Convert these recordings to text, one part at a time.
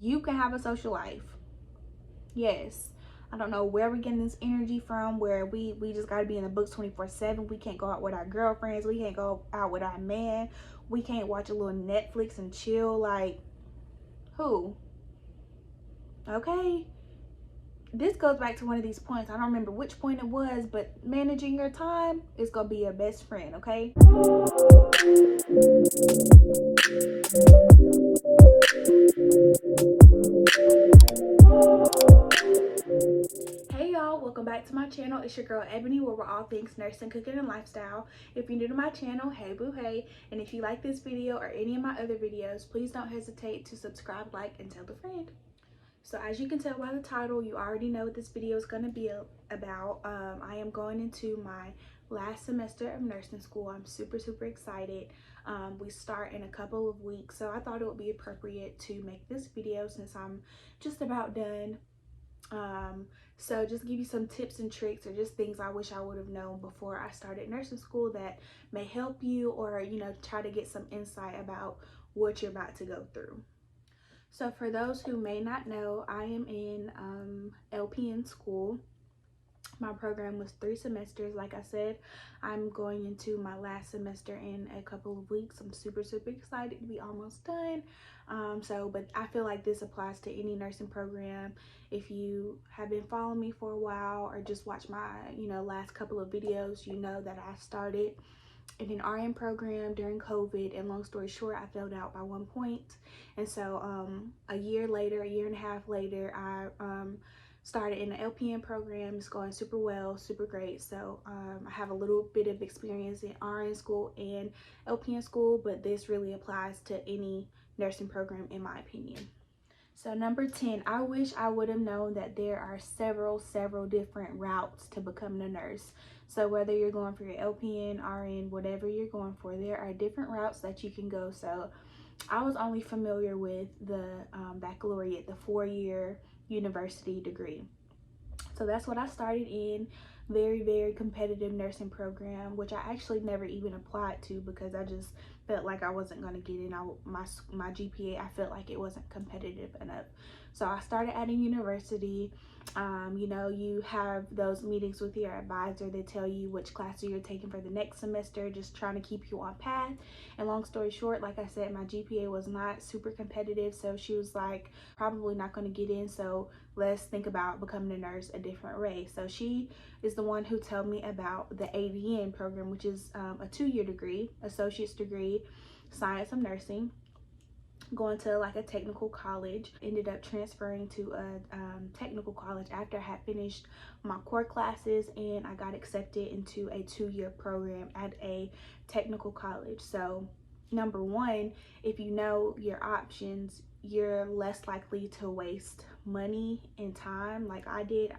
You can have a social life. Yes. I don't know where we're getting this energy from, where we just got to be in the books 24/7. We can't go out with our girlfriends. We can't go out with our man. We can't watch a little Netflix and chill. Like, who? Okay. This goes back to one of these points. I don't remember which point it was, but managing your time is going to be your best friend, okay? Hey y'all, welcome back to my channel. It's your girl Ebony, where we're all things nursing, cooking, and lifestyle. If you're new to my channel, hey boo hey. And if you like this video or any of my other videos, please don't hesitate to subscribe, like, and tell a friend. So as you can tell by the title, you already know what this video is going to be about. I am going into my last semester of nursing school. I'm super excited. We start in a couple of weeks, so I thought it would be appropriate to make this video since I'm just about done. So just give you some tips and tricks, or just things I wish I would have known before I started nursing school that may help you, or try to get some insight about what you're about to go through. So for those who may not know, I am in LPN school. My program was 3 semesters. Like I said, I'm going into my last semester in a couple of weeks. I'm super excited to be almost done. But I feel like this applies to any nursing program. If you have been following me for a while, or just watch my last couple of videos, you know that I started in an RN program during COVID, and long story short, I failed out by 1 point. And so a year and a half later, I started in the LPN program. It's going super well, super great. So I have a little bit of experience in RN school and LPN school, but this really applies to any nursing program in my opinion. So number 10, I wish I would have known that there are several different routes to becoming a nurse. So whether you're going for your LPN, RN, whatever you're going for, there are different routes that you can go. So I was only familiar with the baccalaureate, the 4-year university degree. So that's what I started in. Very competitive nursing program, which I actually never even applied to because I just felt like I wasn't going to get in. My GPA, I felt like it wasn't competitive enough. So I started at a university. You have those meetings with your advisor. They tell you which classes you're taking for the next semester, just trying to keep you on path. And long story short, like I said, my GPA was not super competitive, so she was like, probably not going to get in, so let's think about becoming a nurse a different way. So she is the one who told me about the ADN program, which is a 2-year degree, associate's degree, science of nursing, going to like a technical college. Ended up transferring to a technical college after I had finished my core classes, and I got accepted into a 2-year program at a technical college. So number one, if you know your options, you're less likely to waste money and time like I did.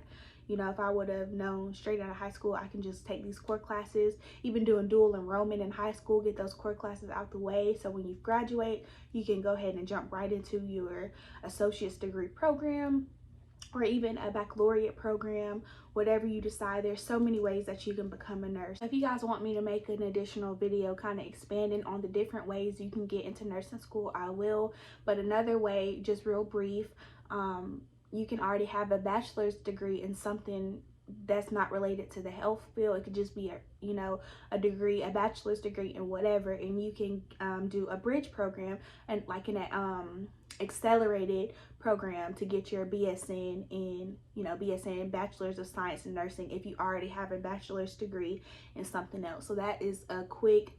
If I would have known straight out of high school, I can just take these core classes, even doing dual enrollment in high school, get those core classes out the way. So when you graduate, you can go ahead and jump right into your associate's degree program, or even a baccalaureate program, whatever you decide. There's so many ways that you can become a nurse. If you guys want me to make an additional video kind of expanding on the different ways you can get into nursing school, I will. But another way, just real brief, you can already have a bachelor's degree in something that's not related to the health field. It could just be a degree, a bachelor's degree in whatever, and you can do a bridge program, and like in an accelerated program to get your BSN in BSN, bachelor's of science in nursing, if you already have a bachelor's degree in something else. So that is a quick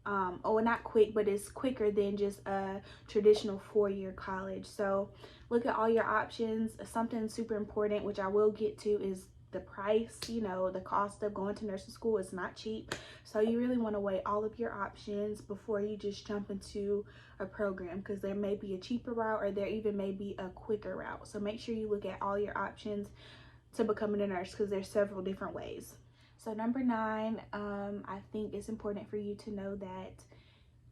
not quick, but it's quicker than just a traditional 4-year college. So look at all your options. Something super important, which I will get to, is the price. The cost of going to nursing school is not cheap, so you really want to weigh all of your options before you just jump into a program, because there may be a cheaper route, or there even may be a quicker route. So make sure you look at all your options to becoming a nurse, because there's several different ways. So number 9, I think it's important for you to know that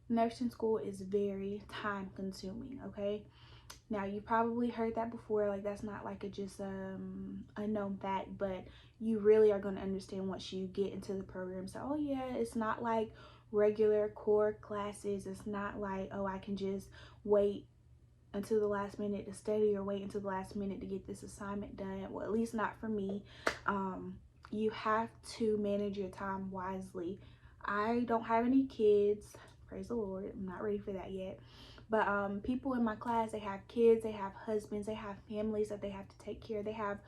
nursing school is very time consuming, okay? Now, you probably heard that before, like that's not like a just unknown fact, but you really are going to understand once you get into the program. So, oh yeah, it's not like regular core classes. It's not like, oh, I can just wait until the last minute to study or wait until the last minute to get this assignment done. Well, at least not for me. You have to manage your time wisely. I don't have any kids, praise the Lord. I'm not ready for that yet. But people in my class, they have kids, they have husbands, they have families that they have to take care of. They have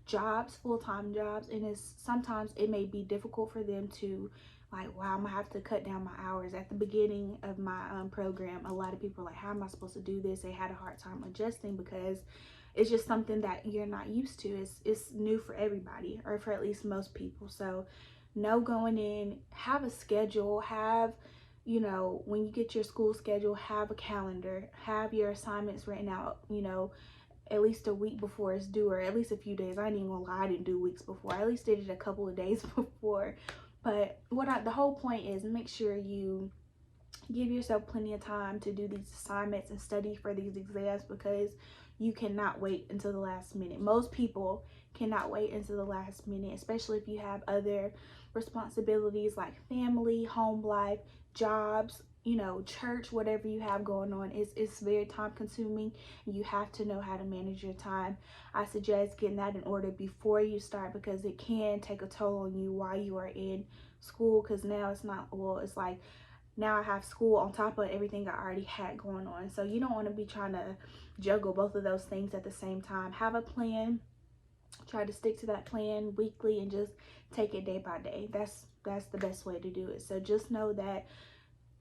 jobs, full-time jobs, and sometimes it may be difficult for them to, like, wow, I'm gonna have to cut down my hours. At the beginning of my program, a lot of people are like, how am I supposed to do this? They had a hard time adjusting because it's just something that you're not used to. It's new for everybody, or for at least most people. So no, going in, have a schedule, have, you know, when you get your school schedule, have a calendar, have your assignments written out, you know, at least a week before it's due, or at least a few days. I ain't even gonna lie, I didn't do weeks before. I at least did it a couple of days before. But the whole point is, make sure you give yourself plenty of time to do these assignments and study for these exams, because you cannot wait until the last minute. Most people cannot wait until the last minute, especially if you have other responsibilities like family, home life, jobs, you know, church, whatever you have going on. It's very time consuming. You have to know how to manage your time. I suggest getting that in order before you start, because it can take a toll on you while you are in school. Because now it's not, well, it's like, now I have school on top of everything I already had going on. So you don't want to be trying to juggle both of those things at the same time. Have a plan, try to stick to that plan weekly, and just take it day by day. That's the best way to do it. So just know that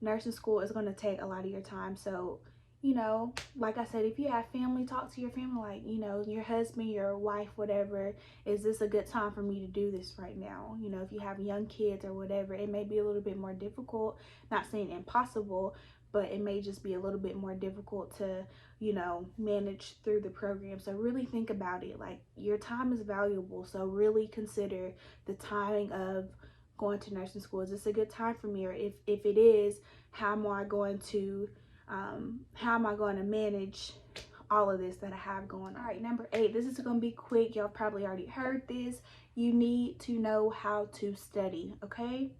nursing school is going to take a lot of your time. So, you know, like I said, if you have family, talk to your family, like, you know, your husband, your wife, whatever. Is this a good time for me to do this right now? You know, if you have young kids or whatever, it may be a little bit more difficult. Not saying impossible, but it may just be a little bit more difficult to, you know, manage through the program. So really think about it. Like, your time is valuable. So really consider the timing of going to nursing school. Is this a good time for me? Or if it is, how am I going to manage all of this that I have going on? All right, number 8, this is going to be quick. Y'all probably already heard this. You need to know how to study, okay?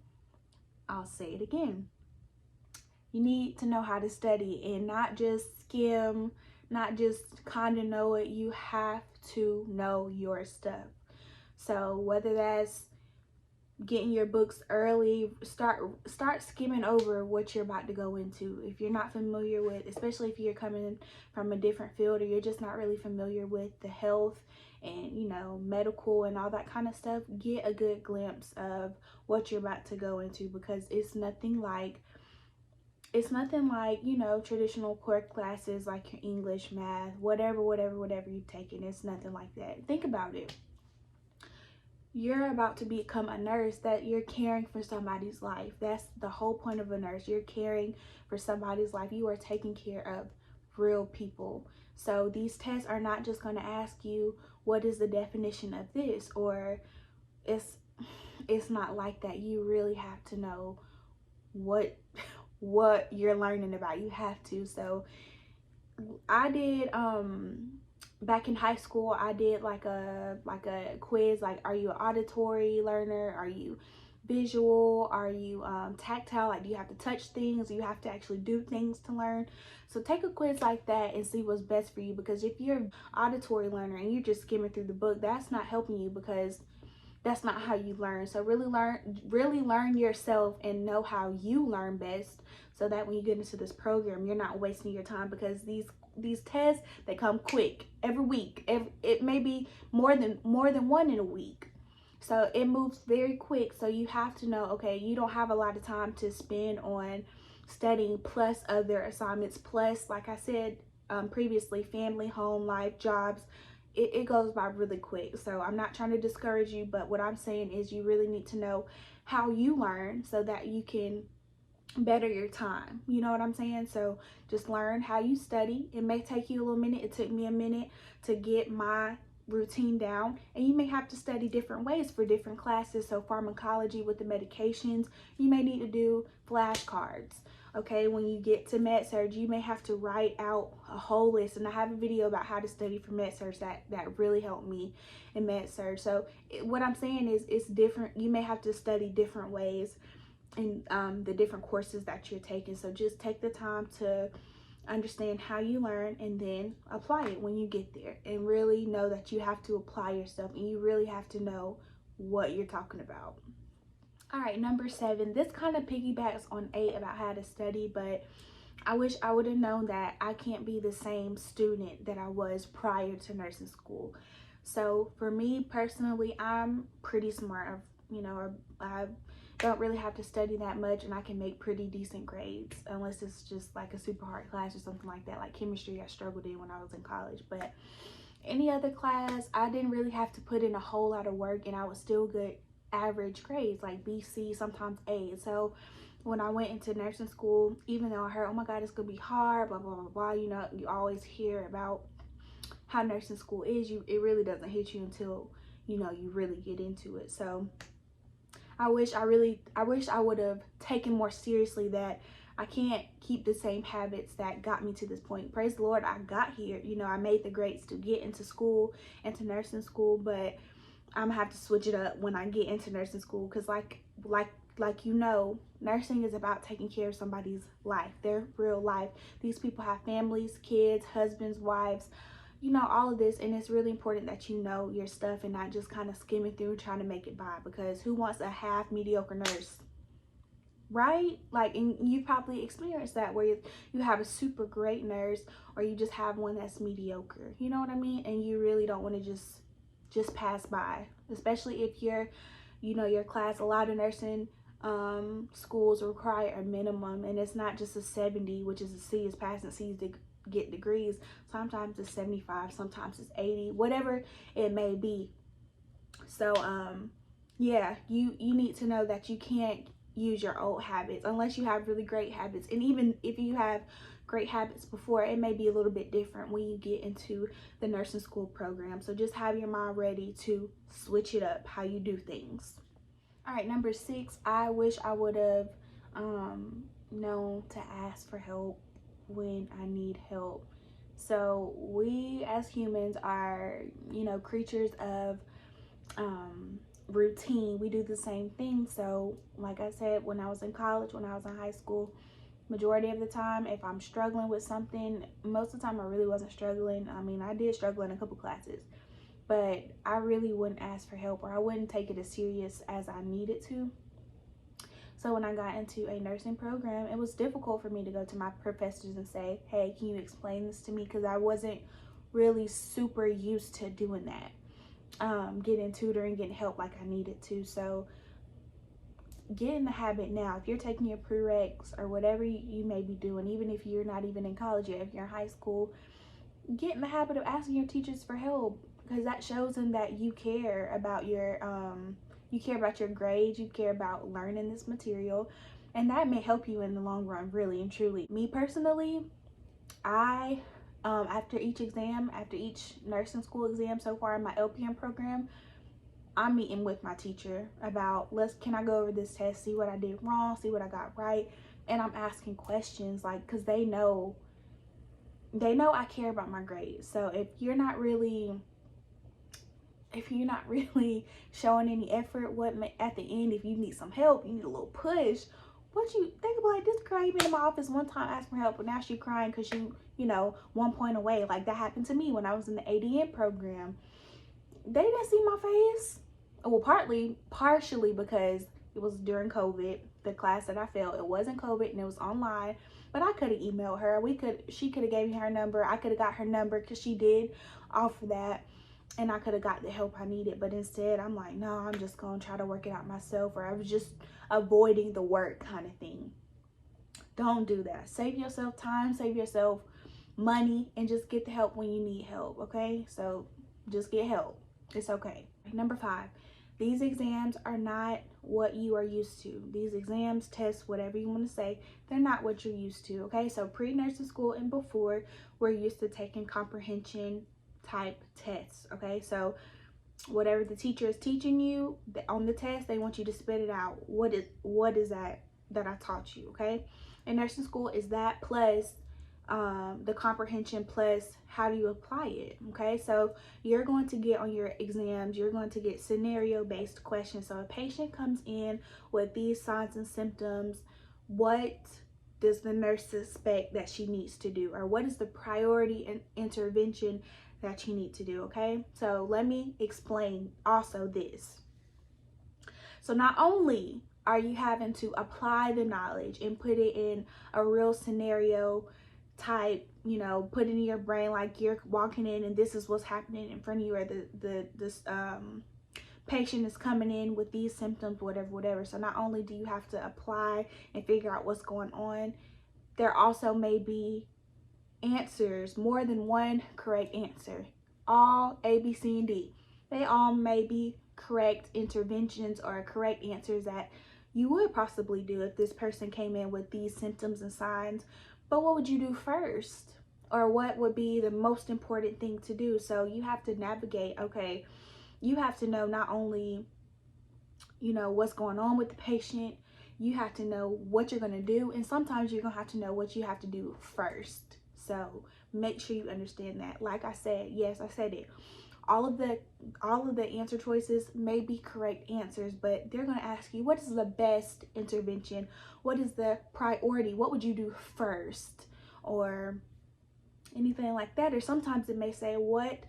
I'll say it again. You need to know how to study, and not just skim, not just kind of know it. You have to know your stuff. So whether that's getting your books early, start skimming over what you're about to go into. If you're not familiar with, especially if you're coming from a different field, or you're just not really familiar with the health and, you know, medical and all that kind of stuff, get a good glimpse of what you're about to go into, because it's nothing like, you know, traditional core classes like your English, math, whatever you've taken. It's nothing like that. Think about it. You're about to become a nurse, that you're caring for somebody's life. That's the whole point of a nurse. You're caring for somebody's life. You are taking care of real people. So these tests are not just going to ask you, what is the definition of this? Or it's not like that. You really have to know what you're learning about. You have to. So I did back in high school, I did like a quiz, like, are you an auditory learner? Are you visual? Are you tactile? Like, do you have to touch things? Do you have to actually do things to learn? So take a quiz like that and see what's best for you, because if you're an auditory learner and you're just skimming through the book, that's not helping you, because that's not how you learn. So really learn yourself and know how you learn best, so that when you get into this program, you're not wasting your time, because these tests, they come quick every week. It may be more than one in a week. So it moves very quick. So you have to know, okay, you don't have a lot of time to spend on studying, plus other assignments, plus, like I said previously, family, home life, jobs. It goes by really quick. So I'm not trying to discourage you, but what I'm saying is you really need to know how you learn, so that you can better your time. You know what I'm saying? So just learn how you study. It may take you a little minute. It took me a minute to get my routine down, and you may have to study different ways for different classes. So pharmacology with the medications, you may need to do flashcards. Okay, when you get to med surg, you may have to write out a whole list, and I have a video about how to study for med surg that really helped me in med surg. So what I'm saying is, it's different. You may have to study different ways in the different courses that you're taking. So just take the time to understand how you learn, and then apply it when you get there. And really know that you have to apply yourself, and you really have to know what you're talking about. All right, number 7. This kind of piggybacks on 8 about how to study, but I wish I would have known that I can't be the same student that I was prior to nursing school. So for me personally, I'm pretty smart. I don't really have to study that much, and I can make pretty decent grades, unless it's just like a super hard class or something like that. Like chemistry, I struggled in when I was in college, but any other class, I didn't really have to put in a whole lot of work, and I would still get average grades, like B, C, sometimes A. So when I went into nursing school, even though I heard, oh my God, it's gonna be hard, blah, blah, blah, blah, you always hear about how nursing school is, it really doesn't hit you until, you really get into it. So I wish I would have taken more seriously that I can't keep the same habits that got me to this point. Praise the Lord, I got here. I made the grades to get into school, into nursing school, but I'm gonna have to switch it up when I get into nursing school, because like nursing is about taking care of somebody's life, their real life. These people have families, kids, husbands, wives, all of this, and it's really important that you know your stuff and not just kind of skimming through trying to make it by, because who wants a half mediocre nurse, right? Like, and you probably experienced that, where you have a super great nurse, or you just have one that's mediocre, you know what I mean? And you really don't want to just pass by, especially if your class, a lot of nursing schools require a minimum, and it's not just a 70, which is a C, is passing C's to get degrees. Sometimes it's 75, sometimes it's 80, whatever it may be. So yeah, you need to know that you can't use your old habits unless you have really great habits. And even if you have great habits before, it may be a little bit different when you get into the nursing school program. So just have your mind ready to switch it up how you do things. All right, number 6, I wish I would have known to ask for help when I need help. So we as humans are, creatures of routine. We do the same thing. So like I said, when I was in college, when I was in high school, majority of the time, if I'm struggling with something, most of the time I really wasn't struggling. I mean, I did struggle in a couple classes, but I really wouldn't ask for help, or I wouldn't take it as serious as I needed to. So when I got into a nursing program, it was difficult for me to go to my professors and say, hey, can you explain this to me? Because I wasn't really super used to doing that, getting tutoring, getting help like I needed to. So get in the habit now. If you're taking your prereqs or whatever you may be doing, even if you're not even in college yet, if you're in high school, get in the habit of asking your teachers for help, because that shows them that you care about your grades, you care about learning this material, and that may help you in the long run, really and truly. Me personally, I after each nursing school exam so far in my LPN program, I'm meeting with my teacher about, can I go over this test, see what I did wrong, see what I got right, and I'm asking questions, like, because they know I care about my grades. So if you're not really showing any effort, at the end, if you need some help, you need a little push, what you think about, like, this girl came into my office one time asking for help, but now she's crying because she 1 point away. Like, that happened to me when I was in the ADN program. They didn't see my face. Well, partially because it was during COVID, the class that I failed, it wasn't COVID and it was online, but I could have emailed her. She could have gave me her number. I could have got her number, because she did offer that, and I could have got the help I needed. But instead, I'm like, no, I'm just gonna try to work it out myself, or I was just avoiding the work kind of thing. Don't do that. Save yourself time, save yourself money, and just get the help when you need help, okay? So just get help. It's okay. Number 5, these exams are not what you are used to. These exams, tests, whatever you want to say, they're not what you're used to, okay? So pre-nursing school and before, we're used to taking comprehension type tests, okay? So whatever the teacher is teaching you on the test, they want you to spit it out. What is that I taught you, okay? And nursing school is that plus the comprehension plus how do you apply it, okay? So you're going to get on your exams, you're going to get scenario-based questions. So a patient comes in with these signs and symptoms, what does the nurse suspect that she needs to do, or what is the priority and intervention that you need to do? Okay, so let me explain also this. So not only are you having to apply the knowledge and put it in a real scenario type, you know, put it in your brain like you're walking in and this is what's happening in front of you, or this patient is coming in with these symptoms, whatever. So not only do you have to apply and figure out what's going on, there also may be answers, more than one correct answer. All A, B, C, and D. They all may be correct interventions or correct answers that you would possibly do if this person came in with these symptoms and signs. But what would you do first? Or what would be the most important thing to do? So you have to navigate, okay, you have to know not only, you know, what's going on with the patient, you have to know what you're going to do, and sometimes you're going to have to know what you have to do first. So make sure you understand that. Like I said, yes, I said it, all of the answer choices may be correct answers, but they're going to ask you, what is the best intervention? What is the priority? What would you do first? Or anything like that. Or sometimes it may say, what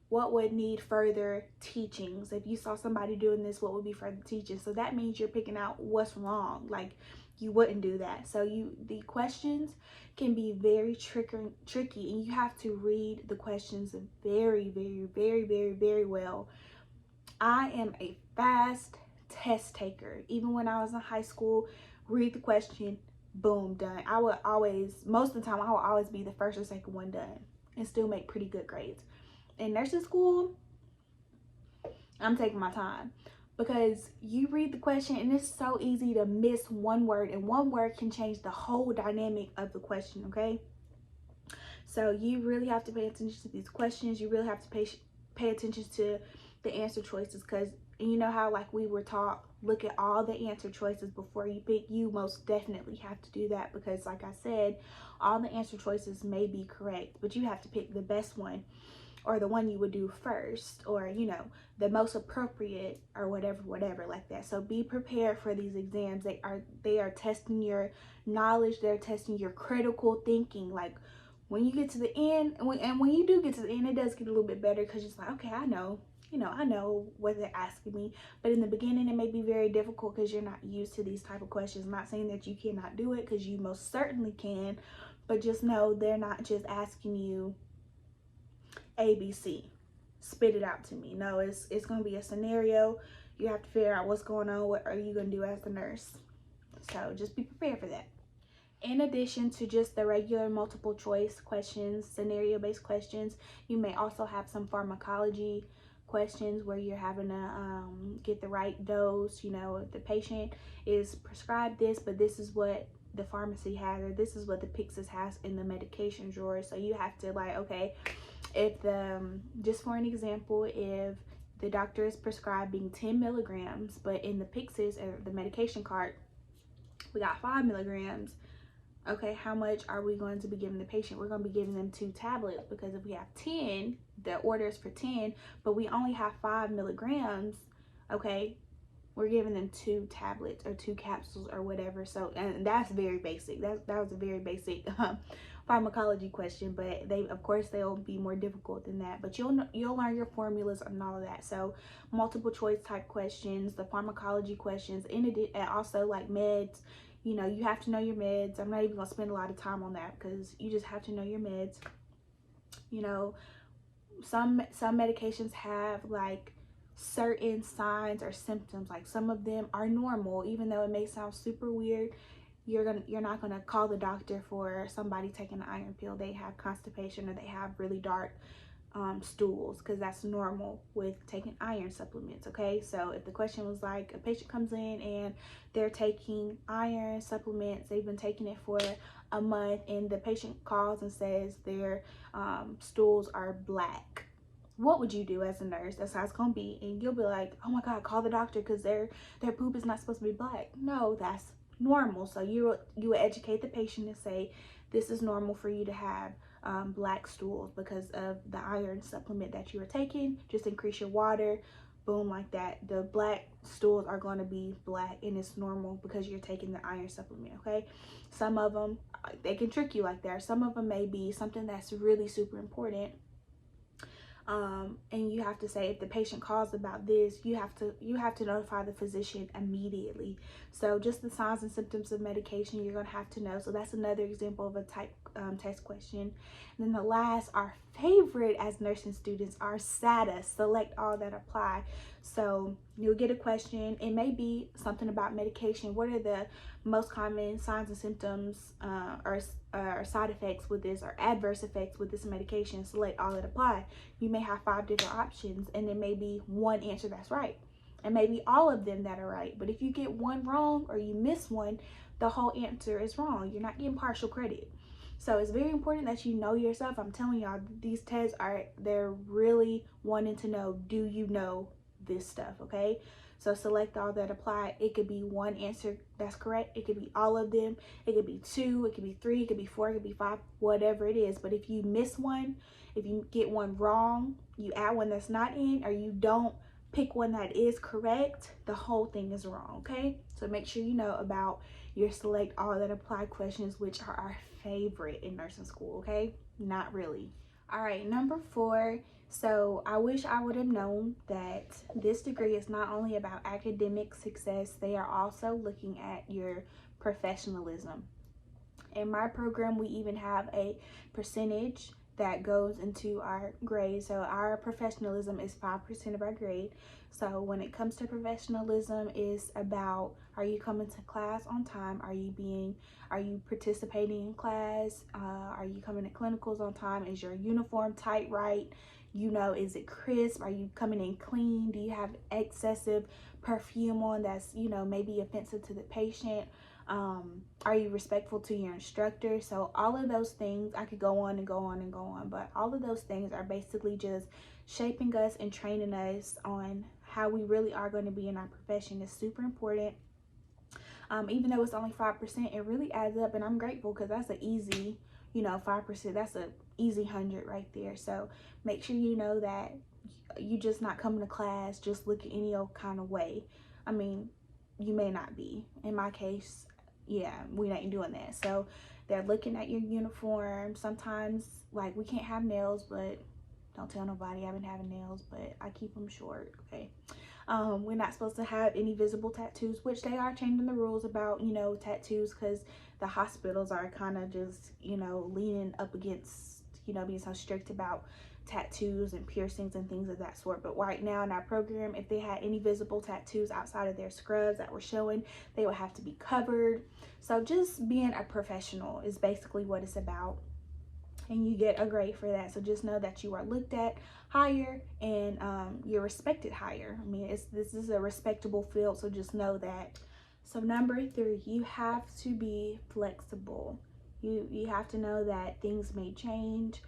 would need further teachings? If you saw somebody doing this, what would be further teaching? So that means you're picking out what's wrong. Like, you wouldn't do that. So the questions can be very tricky, and you have to read the questions very well. I am a fast test taker. Even when I was in high school, read the question, boom, done. I would always, most of the time, I would always be the first or second one done and still make pretty good grades. In nursing school, I'm taking my time, because you read the question and it's so easy to miss one word, and one word can change the whole dynamic of the question, okay? So you really have to pay attention to these questions. You really have to pay attention to the answer choices, because you know how, like, we were taught, look at all the answer choices before you pick. You most definitely have to do that, because like I said, all the answer choices may be correct, but you have to pick the best one, or the one you would do first, or, you know, the most appropriate, or whatever like that. So be prepared for these exams. They are testing your knowledge. They're testing your critical thinking. Like, when you get to the end, and when you do get to the end, it does get a little bit better, because it's like, okay, I know what they're asking me. But in the beginning, it may be very difficult because you're not used to these type of questions. I'm not saying that you cannot do it, because you most certainly can, but just know they're not just asking you ABC, spit it out to me. No, it's going to be a scenario. You have to figure out what's going on. What are you going to do as the nurse? So just be prepared for that. In addition to just the regular multiple choice questions, scenario-based questions, you may also have some pharmacology questions where you're having to get the right dose. You know, if the patient is prescribed this, but this is what the pharmacy has, or this is what the Pyxis has in the medication drawer. So you have to, like, okay, if just for an example, if the doctor is prescribing 10 milligrams, but in the Pyxis, or the medication cart, we got 5 milligrams. Okay, how much are we going to be giving the patient? We're going to be giving them 2 tablets, because if we have 10, the order is for 10, but we only have 5 milligrams, okay, we're giving them 2 tablets or 2 capsules or whatever. So, and that's very basic. That was a very basic pharmacology question, but they'll be more difficult than that. But you'll learn your formulas and all of that. So, multiple choice type questions, the pharmacology questions, and also like meds. You know, you have to know your meds. I'm not even gonna spend a lot of time on that, because you just have to know your meds. You know, some medications have like certain signs or symptoms. Like, some of them are normal, even though it may sound super weird. You're not gonna call the doctor for somebody taking an iron pill. They have constipation, or they have really dark stools, because that's normal with taking iron supplements. Okay, so if the question was like, a patient comes in and they're taking iron supplements, they've been taking it for a month, and the patient calls and says their stools are black, what would you do as a nurse? That's how it's gonna be. And you'll be like, oh my god, call the doctor, because their poop is not supposed to be black. No, that's normal. So you would educate the patient and say, this is normal for you to have black stools because of the iron supplement that you are taking. Just increase your water, boom, like that. The black stools are going to be black, and it's normal because you're taking the iron supplement, okay? Some of them, they can trick you like that. Some of them may be something that's really super important. And you have to say, if the patient calls about this, you have to notify the physician immediately. So just the signs and symptoms of medication, you're going to have to know. So that's another example of a type test question. And then the last, our favorite as nursing students, our SATA, select all that apply. So you'll get a question. It may be something about medication. What are the most common signs and symptoms or side effects with this, or adverse effects with this medication? Select all that apply. You may have 5 different options, and there may be one answer that's right, and maybe all of them that are right. But if you get one wrong or you miss one, the whole answer is wrong. You're not getting partial credit. So it's very important that you know yourself. I'm telling y'all, these tests they're really wanting to know, do you know this stuff, okay? So select all that apply. It could be one answer that's correct. It could be all of them. It could be 2. It could be 3. It could be 4. It could be 5. Whatever it is. But if you miss one, if you get one wrong, you add one that's not in, or you don't pick one that is correct, the whole thing is wrong, okay? So make sure you know about your select all that apply questions, which are our favorite in nursing school, okay? Not really. All right, number 4. So I wish I would have known that this degree is not only about academic success, they are also looking at your professionalism. In my program, we even have a percentage that goes into our grade. So our professionalism is 5% of our grade. So when it comes to professionalism, is about, are you coming to class on time? Are you participating in class? Are you coming to clinicals on time? Is your uniform tight right? You know, is it crisp? Are you coming in clean? Do you have excessive perfume on that's, you know, maybe offensive to the patient? Are you respectful to your instructor? So all of those things, I could go on and go on and go on, but all of those things are basically just shaping us and training us on how we really are going to be in our profession. Is super important. Even though it's only 5%, it really adds up, and I'm grateful because that's an easy, you know, 5%, that's an easy 100 right there. So make sure you know that you just not coming to class just looking any old kind of way. I mean, you may not be. In my case, yeah, we ain't doing that. So they're looking at your uniform. Sometimes, like, we can't have nails, but don't tell nobody I've been having nails, but I keep them short, okay? We're not supposed to have any visible tattoos, which they are changing the rules about, you know, tattoos, because the hospitals are kind of just, you know, leaning up against, you know, being so strict about tattoos and piercings and things of that sort. But right now in our program, if they had any visible tattoos outside of their scrubs that were showing, they would have to be covered. So just being a professional is basically what it's about, and you get a grade for that. So just know that you are looked at higher, and you're respected higher. I mean, this is a respectable field, so just know that. So number 3, you have to be flexible. You have to know that things may change.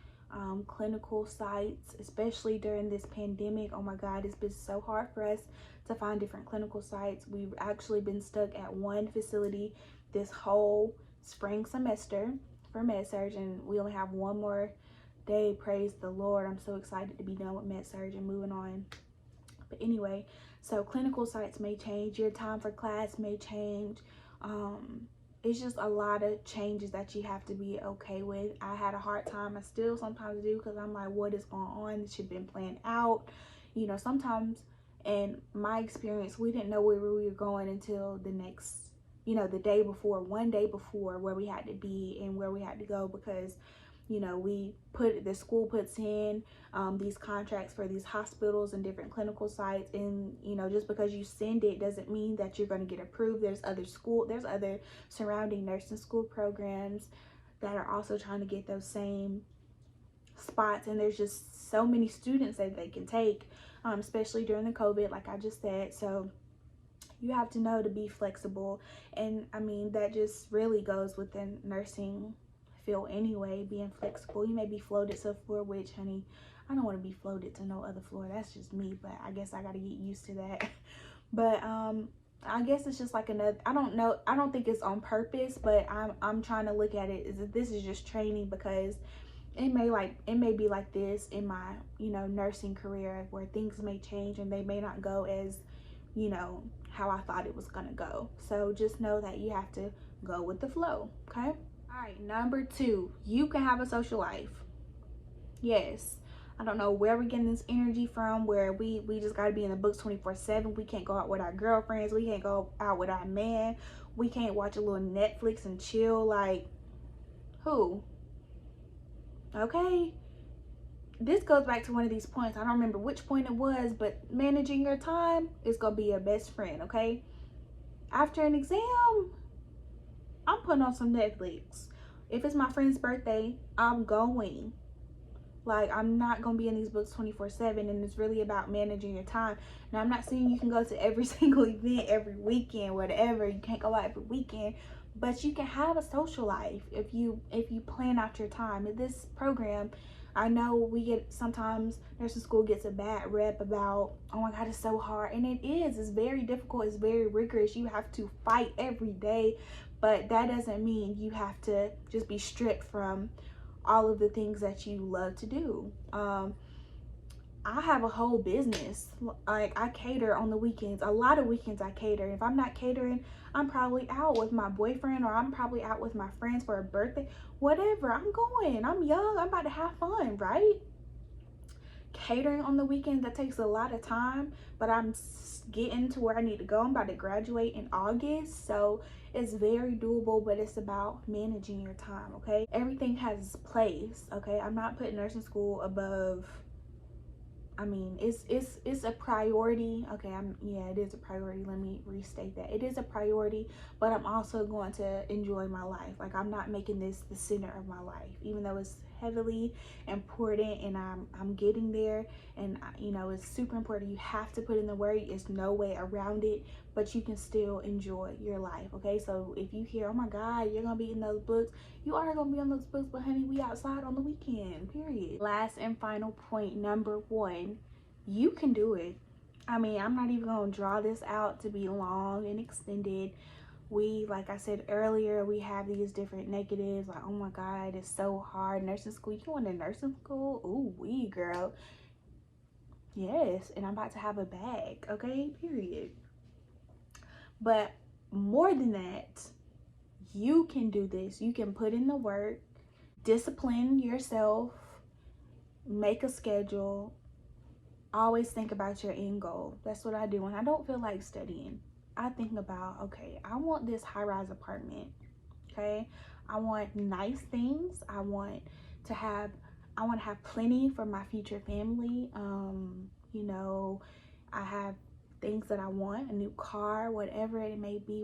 Clinical sites, especially during this pandemic, oh my God, it's been so hard for us to find different clinical sites. We've actually been stuck at one facility this whole spring semester for med-surg, and we only have one more day. Praise the Lord. I'm so excited to be done with med-surg and moving on. But anyway, so clinical sites may change, your time for class may change. It's just a lot of changes that you have to be okay with. I had a hard time. I still sometimes do, because I'm like, what is going on? This should have been planned out. You know, sometimes in my experience, we didn't know where we were going until the next, you know, the day before, one day before, where we had to be and where we had to go, because, you know, the school puts in these contracts for these hospitals and different clinical sites, and, you know, just because you send it doesn't mean that you're going to get approved. There's other surrounding nursing school programs that are also trying to get those same spots, and there's just so many students that they can take, especially during the COVID, like I just said. So you have to know to be flexible, and I mean, that just really goes within nursing field anyway, being flexible. You may be floated to a floor, which, honey, I don't want to be floated to no other floor. That's just me, but I guess I got to get used to that. But I guess it's just like another, I don't know, I don't think it's on purpose, but I'm trying to look at it as if this is just training, because it may be like this in my, you know, nursing career, where things may change and they may not go as, you know, how I thought it was gonna go. So just know that you have to go with the flow. Okay. All right, number 2, you can have a social life. Yes, I don't know where we're getting this energy from, where we just got to be in the books 24/7. We can't go out with our girlfriends, we can't go out with our man, we can't watch a little Netflix and chill. Like, who? Okay, this goes back to one of these points. I don't remember which point it was, but managing your time is gonna be your best friend. Okay, after an exam, I'm putting on some Netflix. If it's my friend's birthday, I'm going. Like, I'm not gonna be in these books 24/7, and it's really about managing your time. Now, I'm not saying you can go to every single event every weekend, whatever. You can't go out every weekend, but you can have a social life if you plan out your time. In this program, I know we get, sometimes nursing school gets a bad rep about, oh my God, it's so hard, and it is. It's very difficult. It's very rigorous. You have to fight every day, but that doesn't mean you have to just be stripped from all of the things that you love to do. I have a whole business. Like, I cater on the weekends. A lot of weekends I cater. If I'm not catering, I'm probably out with my boyfriend, or I'm probably out with my friends for a birthday. Whatever, I'm going. I'm young. I'm about to have fun, right? Catering on the weekends, that takes a lot of time, but I'm getting to where I need to go. I'm about to graduate in August, so it's very doable, but it's about managing your time. Okay, everything has its place. Okay, I'm not putting nursing school above, I mean, it's a priority. Okay, yeah, it is a priority. Let me restate that. It is a priority, but I'm also going to enjoy my life. Like, I'm not making this the center of my life, even though it's heavily important, and I'm getting there, and you know, it's super important. You have to put in the work. There's no way around it, but you can still enjoy your life. Okay, so if you hear, oh my God, you're gonna be in those books, you are gonna be on those books, but honey, we outside on the weekend, period. Last and final point, number 1, you can do it. I mean, I'm not even gonna draw this out to be long and extended. We, like I said earlier, we have these different negatives, like, oh my God, it's so hard. Nursing school, you want to nursing school? Ooh, wee, girl. Yes, and I'm about to have a bag, okay, period. But more than that, you can do this. You can put in the work, discipline yourself, make a schedule, always think about your end goal. That's what I do when I don't feel like studying. I think about, okay, I want this high-rise apartment. Okay, I want nice things. I want to have plenty for my future family. You know, I have things that I want, a new car, whatever it may be,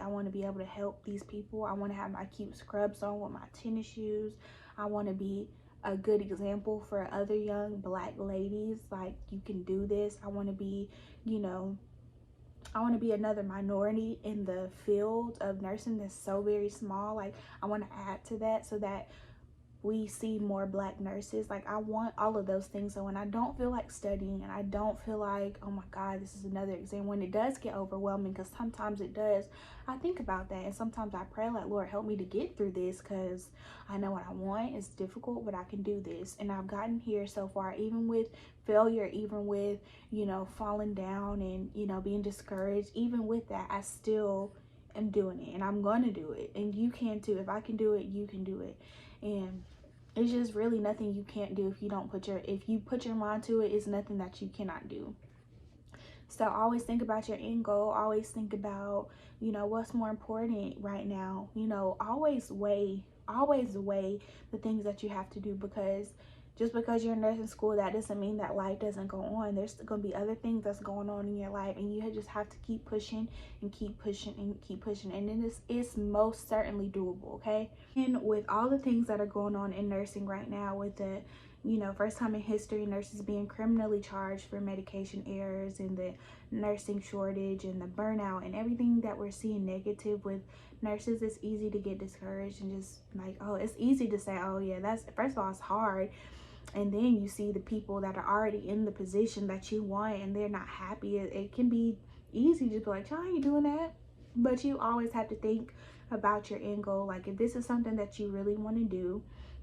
I want to be able to help these people. I want to have my cute scrubs on with my tennis shoes. I want to be a good example for other young Black ladies. Like, you can do this. I want to be, you know, I want to be another minority in the field of nursing that's so very small. Like, I want to add to that so that we see more Black nurses. Like, I want all of those things. So when I don't feel like studying, and I don't feel like, oh my God, this is another exam, when it does get overwhelming, because sometimes it does, I think about that, and sometimes I pray, like, Lord, help me to get through this, because I know what I want. It's difficult, but I can do this. And I've gotten here so far, even with failure, even with, you know, falling down and, you know, being discouraged. Even with that, I still am doing it, and I'm going to do it. And you can too. If I can do it, you can do it. And it's just really nothing you can't do if you put your mind to it. It's nothing that you cannot do. So always think about your end goal. Always think about, you know, what's more important right now. You know, always weigh the things that you have to do, because just because you're in nursing school, that doesn't mean that life doesn't go on. There's going to be other things that's going on in your life, and you just have to keep pushing and keep pushing and keep pushing. And then it's most certainly doable, okay? And with all the things that are going on in nursing right now, with the, you know, first time in history, nurses being criminally charged for medication errors, and the nursing shortage, and the burnout, and everything that we're seeing negative with nurses, it's easy to get discouraged and just like, oh, it's easy to say, oh yeah, that's, first of all, it's hard. And then you see the people that are already in the position that you want, and they're not happy. It can be easy to be like, how are you doing that? But you always have to think about your end goal. Like, if this is something that you really want to do,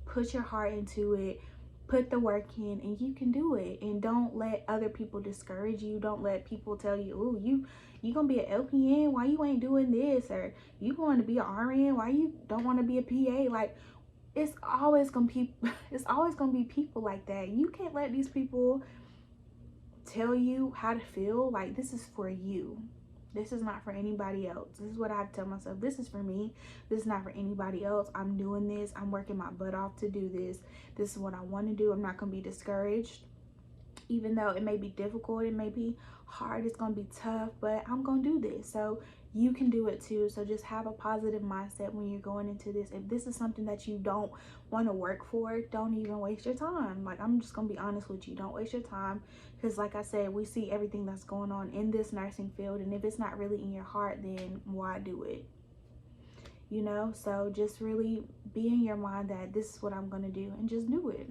put your heart into it, put the work in, and you can do it. And don't let other people discourage you. Don't let people tell you, oh, you gonna be an LPN, why you ain't doing this? Or you going to be an RN, why you don't want to be a PA? Like, it's always gonna be it's always gonna be people like that. You can't let these people tell you how to feel. Like, this is for you. This is not for anybody else. This is what I have to tell myself. This is for me. This is not for anybody else. I'm doing this. I'm working my butt off to do this. This is what I want to do. I'm not going to be discouraged. Even though it may be difficult, it may be hard, it's going to be tough, but I'm going to do this. So you can do it too. So just have a positive mindset when you're going into this. If this is something that you don't want to work for, don't even waste your time. Like, I'm just going to be honest with you. Don't waste your time, because like I said, we see everything that's going on in this nursing field, and if it's not really in your heart, then why do it? You know, so just really be in your mind that this is what I'm going to do, and just do it.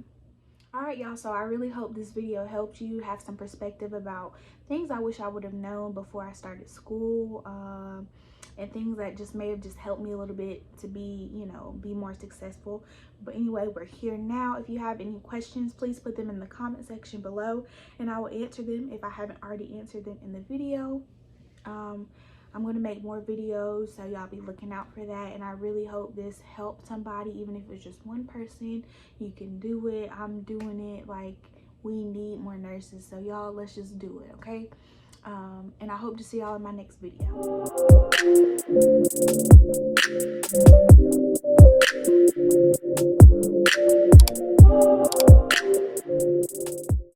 Alright, y'all, so I really hope this video helped you have some perspective about things I wish I would have known before I started school, and things that just may have just helped me a little bit to be, you know, be more successful. But anyway, we're here now. If you have any questions, please put them in the comment section below, and I will answer them if I haven't already answered them in the video. I'm going to make more videos, so y'all be looking out for that. And I really hope this helped somebody, even if it's just one person. You can do it. I'm doing it. Like, we need more nurses, so y'all, let's just do it, okay? And I hope to see y'all in my next video.